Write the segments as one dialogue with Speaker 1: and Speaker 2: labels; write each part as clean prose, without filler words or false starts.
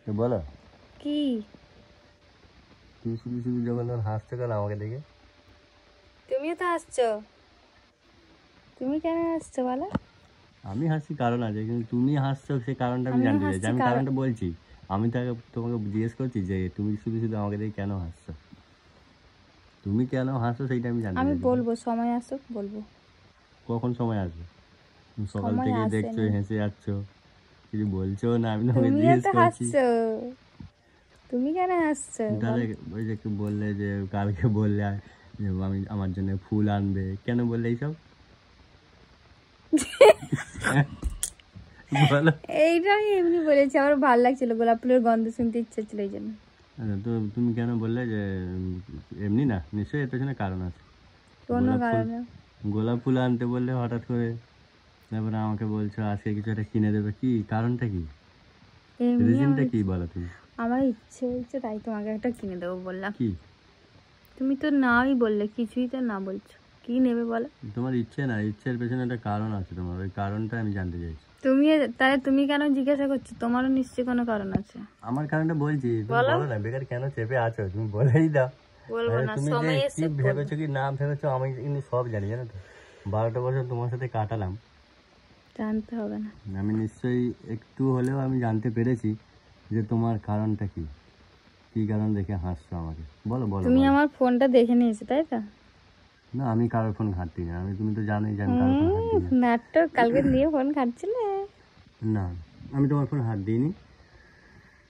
Speaker 1: তো বলো
Speaker 2: কি?
Speaker 1: তুমি শুধু শুধু যখন হাসছো কেন আমাকে দেখে?
Speaker 2: তুমিও তো হাসছো। তুমি কেন হাসছো বলো?
Speaker 1: আমি হাসি কারণ আছে, কিন্তু তুমি হাসছো সেই কারণটা আমি
Speaker 2: আমিও
Speaker 1: জানতে চাইছি।
Speaker 2: হাসছি
Speaker 1: আমি
Speaker 2: কারণ
Speaker 1: কারণটা বলছি। আমি তাকে তোমাকে জিজ্ঞেস করছি যে তুমি শুধু শুধু আমাকে দেখে কেন হাসছো? তুমি কেন হাসছো সেইটা আমি জানতে
Speaker 2: আমি
Speaker 1: চাইছি।
Speaker 2: বলবো, সময় আসুক বলবো।
Speaker 1: কখন সময় আসবে? তুমি সকাল
Speaker 2: সময়
Speaker 1: থেকে দেখছো
Speaker 2: আসেনি।
Speaker 1: হেসে যাচ্ছ, কিছু বলছো না, আমি তোমাকে
Speaker 2: তুমিও
Speaker 1: জিজ্ঞেস
Speaker 2: তো
Speaker 1: করছি।
Speaker 2: হাসছো। তুমি কেন হাসছো
Speaker 1: তাহলে
Speaker 2: বলো?
Speaker 1: ওই যে একটু বললে যে কালকে বললে যে আমি আমার জন্য ফুল আনবে, কেন বললে এইসব? বলো।
Speaker 2: এইটা আমি এমনি বলেছি, আমার ভালো লাগছিল, গোলাপ ফুলের গন্ধ শুনতে ইচ্ছে ছিল এই জন্য।
Speaker 1: আচ্ছা, তো তুমি কেন বললে যে এমনি না? নিশ্চয়ই এর পেছনে কারণ আছে।
Speaker 2: কোনো
Speaker 1: গোলাপ ফুল,
Speaker 2: কারণে।
Speaker 1: গোলাপ ফুল আনতে বললে হঠাৎ করে, তারপরে আমাকে বলছো আজকে কিছু একটা কিনে দেবে, কি কারণটা কি?
Speaker 2: এমনি
Speaker 1: রিজনটা কি বলো তুমি?
Speaker 2: আমার ইচ্ছে হয়েছে তাই তোমাকে একটা কিনে দেবো বললাম।
Speaker 1: কি?
Speaker 2: তুমি তো নাই বললে, কিছুই তো না বলছো, কি নেবে বলো?
Speaker 1: তোমার ইচ্ছে না, ইচ্ছের পেছনে একটা কারণ আছে, তোমার ওই কারণটা আমি জানতে চাইছি।
Speaker 2: তুমি তাহলে তুমি কেন জিজ্ঞাসা করছো? তোমারও নিশ্চয়ই কোনো কারণ আছে।
Speaker 1: আমার কারণটা বলছি, তুমি
Speaker 2: বলো।
Speaker 1: বলো না, বেকার কেন চেপে আছো, তুমি বলেই দাও।
Speaker 2: বলবো
Speaker 1: আরে
Speaker 2: না,
Speaker 1: তুমি যে
Speaker 2: সময়
Speaker 1: কি
Speaker 2: এসে বলবো।
Speaker 1: ভেবেছো কি না ভেবেছো আমি কিন্তু সব জানি, জানো তো। 12টা বছর তোমার সাথে কাটালাম,
Speaker 2: জানতে হবে না।
Speaker 1: আমি নিশ্চয়ই একটু হলেও আমি জানতে পেরেছি যে তোমার কারণটা কি, কি কারণ দেখে হাসছো আমাকে। বলো বলো
Speaker 2: তুমি
Speaker 1: বলো।
Speaker 2: আমার ফোনটা দেখে নিয়েছো তাই তো?
Speaker 1: না, আমি কারোর ফোন ঘাঁটতি না, তুমি তো জানোই যে আমি কারোর ফোন হাত দিই না।
Speaker 2: নাটক, কালকে নিয়ে ফোন খাচ্ছিলে।
Speaker 1: না, আমি তোমার ফোন হাত দিইনি।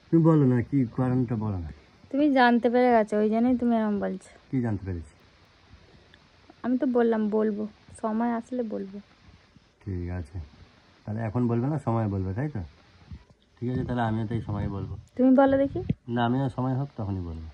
Speaker 1: তুমি বলো না কি কারণটা, বলো না।
Speaker 2: তুমি জানতে পেরে গেছো, ওই জন্যই তুমি এরকম বলছো।
Speaker 1: কি জানতে পেরেছি?
Speaker 2: আমি তো বললাম বলবো, সময় আসলে বলবো।
Speaker 1: ঠিক আছে, তাহলে এখন বলবে না, সময় বলবে, তাই তো? ঠিক আছে, তাহলে আমিও তাই সময় বলবো।
Speaker 2: তুমি বলো দেখি।
Speaker 1: না, আমিও সময় হোক তখনই বলবো।